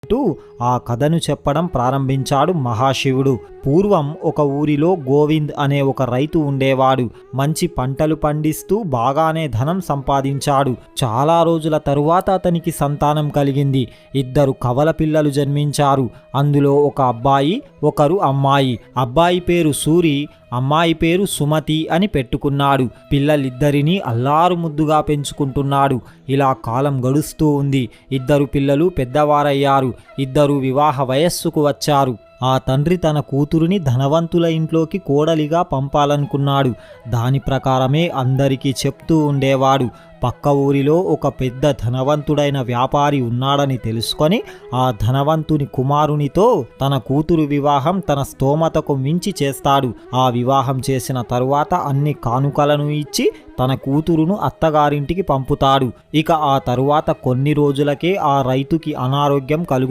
అంటూ ఆ కథను చెప్పడం ప్రారంభించాడు మహాశివుడు. పూర్వం ఒక ఊరిలో గోవింద్ అనే ఒక రైతు ఉండేవాడు. మంచి పంటలు పండిస్తూ బాగానే ధనం సంపాదించాడు. చాలా రోజుల తరువాత అతనికి సంతానం కలిగింది. 2 కవల పిల్లలు జన్మించారు. అందులో ఒక అబ్బాయి, ఒకరు అమ్మాయి. అబ్బాయి పేరు సూరి, అమ్మాయి పేరు సుమతి అని పెట్టుకున్నాడు. పిల్లలిద్దరినీ అల్లారు ముద్దుగా పెంచుకుంటున్నాడు. ఇలా కాలం గడుస్తూ ఉంది. 2 పిల్లలు పెద్దవారయ్యారు. 2 వివాహ వయస్సుకు వచ్చారు. ఆ తండ్రి తన కూతురుని ధనవంతుల ఇంట్లోకి కోడలిగా పంపాలనుకున్నాడు. దాని ప్రకారమే అందరికీ చెప్తూ ఉండేవాడు. పక్క ఊరిలో ఒక పెద్ద ధనవంతుడైన వ్యాపారి ఉన్నాడని తెలుసుకొని ఆ ధనవంతుని కుమారునితో తన కూతురు వివాహం తన స్తోమతకు మించి చేస్తాడు. ఆ వివాహం చేసిన తరువాత అన్ని కానుకలను ఇచ్చి తన కూతురును అత్తగారింటికి పంపుతాడు. ఇక ఆ తరువాత కొన్ని రోజులకే ఆ రైతుకి అనారోగ్యం కలుగుతుంది.